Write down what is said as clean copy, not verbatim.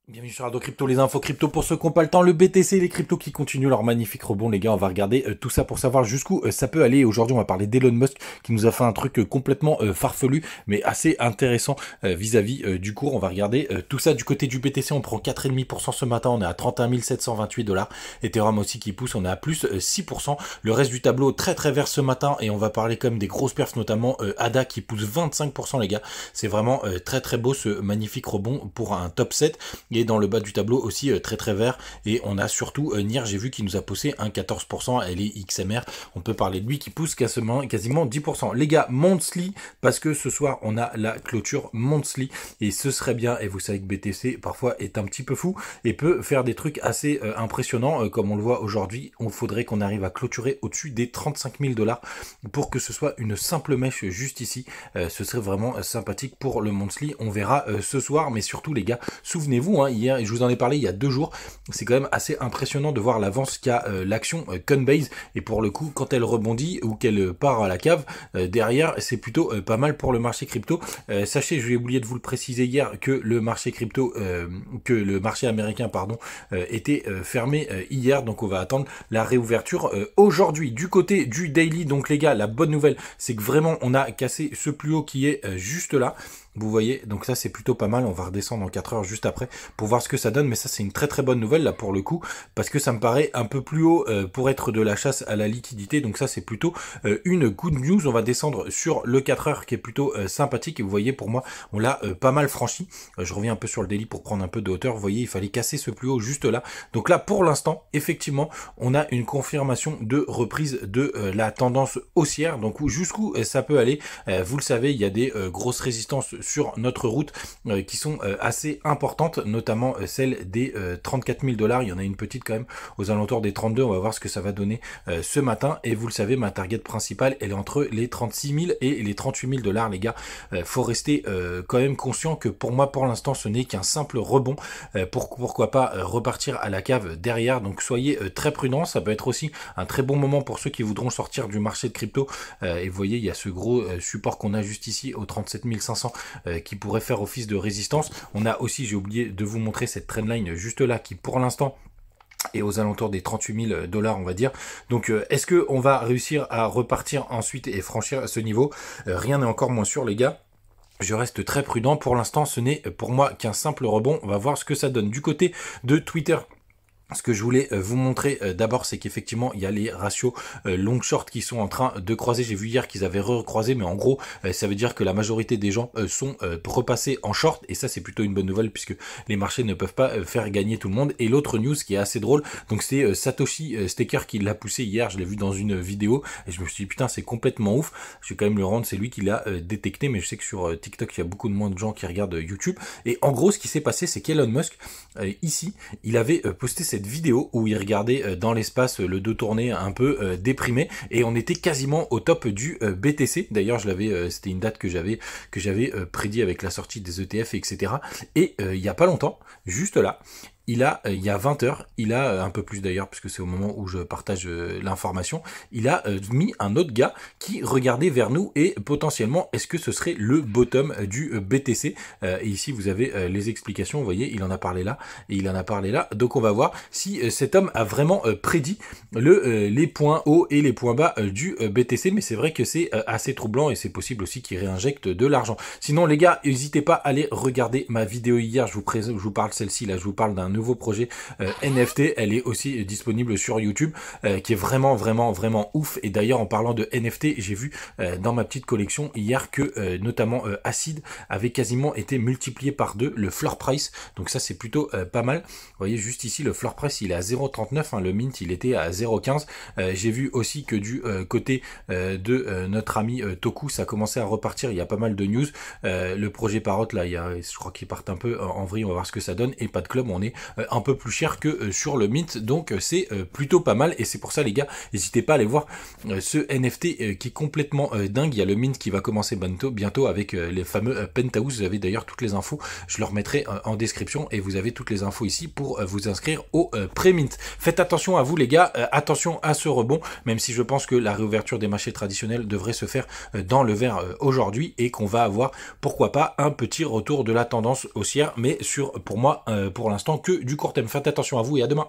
Bienvenue sur Ado Crypto, les infos crypto pour ceux qui n'ont pas le temps, le BTC, les cryptos qui continuent leur magnifique rebond, les gars. On va regarder tout ça pour savoir jusqu'où ça peut aller. Aujourd'hui, on va parler d'Elon Musk qui nous a fait un truc complètement farfelu, mais assez intéressant vis-à-vis du cours. On va regarder tout ça du côté du BTC. On prend 4,5% ce matin, on est à 31 728 $. Ethereum aussi qui pousse, on est à plus 6%. Le reste du tableau très très vert ce matin et on va parler quand même des grosses perfs, notamment ADA qui pousse 25%, les gars. C'est vraiment très très beau ce magnifique rebond pour un top 7. Et dans le bas du tableau aussi très très vert, et on a surtout NIR, j'ai vu qu'il nous a poussé un 14%, elle est XMR, on peut parler de lui qui pousse quasiment 10%. Les gars, monthly, parce que ce soir on a la clôture monthly, et ce serait bien, et vous savez que BTC parfois est un petit peu fou, et peut faire des trucs assez impressionnants, comme on le voit aujourd'hui. On faudrait qu'on arrive à clôturer au-dessus des 35 000 $ pour que ce soit une simple mèche juste ici, ce serait vraiment sympathique pour le monthly, on verra ce soir, mais surtout les gars, souvenez-vous, hier, et je vous en ai parlé il y a 2 jours, c'est quand même assez impressionnant de voir l'avance qu'a l'action Coinbase, et pour le coup, quand elle rebondit ou qu'elle part à la cave, derrière, c'est plutôt pas mal pour le marché crypto. Sachez, je vais oublier de vous le préciser hier, que le marché crypto, que le marché américain, pardon, était fermé hier, donc on va attendre la réouverture aujourd'hui. Du côté du daily, donc les gars, la bonne nouvelle, c'est que vraiment, on a cassé ce plus haut qui est juste là. Vous voyez, donc ça c'est plutôt pas mal, on va redescendre en 4 heures juste après pour voir ce que ça donne, mais ça c'est une très très bonne nouvelle là pour le coup, parce que ça me paraît un peu plus haut pour être de la chasse à la liquidité, donc ça c'est plutôt une good news. On va descendre sur le 4 heures qui est plutôt sympathique, et vous voyez pour moi on l'a pas mal franchi. Je reviens un peu sur le daily pour prendre un peu de hauteur, vous voyez il fallait casser ce plus haut juste là, donc là pour l'instant effectivement on a une confirmation de reprise de la tendance haussière, donc jusqu'où ça peut aller, vous le savez il y a des grosses résistances sur notre route qui sont assez importantes, notamment celle des 34 000 $. Il y en a une petite quand même aux alentours des 32. On va voir ce que ça va donner ce matin. Et vous le savez, ma target principale, elle est entre les 36 000 et les 38 000 $, les gars. Faut rester quand même conscient que pour moi, pour l'instant, ce n'est qu'un simple rebond. Pourquoi pas repartir à la cave derrière. Donc soyez très prudents. Ça peut être aussi un très bon moment pour ceux qui voudront sortir du marché de crypto. Et vous voyez, il y a ce gros support qu'on a juste ici aux 37 500 qui pourrait faire office de résistance. On a aussi, j'ai oublié de vous montrer cette trendline juste là qui pour l'instant et aux alentours des 38 000 $, on va dire. Donc est-ce que on va réussir à repartir ensuite et franchir ce niveau? Rien n'est encore moins sûr, les gars. Je reste très prudent. Pour l'instant, ce n'est pour moi qu'un simple rebond. On va voir ce que ça donne. Du côté de Twitter, ce que je voulais vous montrer d'abord, c'est qu'effectivement il y a les ratios long short qui sont en train de croiser. J'ai vu hier qu'ils avaient recroisé, mais en gros ça veut dire que la majorité des gens sont repassés en short, et ça c'est plutôt une bonne nouvelle puisque les marchés ne peuvent pas faire gagner tout le monde. Et l'autre news qui est assez drôle, donc c'est Satoshi Staker qui l'a poussé hier, je l'ai vu dans une vidéo et je me suis dit putain c'est complètement ouf. Je vais quand même le rendre, c'est lui qui l'a détecté, mais je sais que sur TikTok il y a beaucoup de moins de gens qui regardent YouTube. Et en gros ce qui s'est passé, c'est qu'Elon Musk ici il avait posté cette vidéo où il regardait dans l'espace le dos tourné un peu déprimé, et on était quasiment au top du BTC. D'ailleurs je l'avais, c'était une date que j'avais prédit avec la sortie des ETF, etc. Et il y a pas longtemps, juste là, il y a 20 heures, il a un peu plus d'ailleurs, puisque c'est au moment où je partage l'information, il a mis un autre gars qui regardait vers nous, et potentiellement, est-ce que ce serait le bottom du BTC? Et ici, vous avez les explications, vous voyez, il en a parlé là, et il en a parlé là, donc on va voir si cet homme a vraiment prédit les points hauts et les points bas du BTC, mais c'est vrai que c'est assez troublant, et c'est possible aussi qu'il réinjecte de l'argent. Sinon, les gars, n'hésitez pas à aller regarder ma vidéo hier, je vous parle celle-ci, là, je vous parle d'un nouveau projet NFT, elle est aussi disponible sur YouTube, qui est vraiment ouf. Et d'ailleurs en parlant de NFT, j'ai vu dans ma petite collection hier que notamment Acid avait quasiment été multiplié par 2 le floor price, donc ça c'est plutôt pas mal. Vous voyez juste ici le floor price il est à 0,39, hein, le mint il était à 0,15. J'ai vu aussi que du côté de notre ami Toku, ça commençait à repartir, il y a pas mal de news. Le projet Parrot là, je crois qu'ils partent un peu en vrille, on va voir ce que ça donne. Et pas de club, on est un peu plus cher que sur le Mint, donc c'est plutôt pas mal, et c'est pour ça les gars, n'hésitez pas à aller voir ce NFT qui est complètement dingue. Il y a le Mint qui va commencer bientôt avec les fameux Penthouse. Vous avez d'ailleurs toutes les infos, je le remettrai en description, et vous avez toutes les infos ici pour vous inscrire au pré-mint. Faites attention à vous les gars, attention à ce rebond, même si je pense que la réouverture des marchés traditionnels devrait se faire dans le vert aujourd'hui, et qu'on va avoir pourquoi pas un petit retour de la tendance haussière, mais pour moi pour l'instant que du court terme. Faites attention à vous et à demain.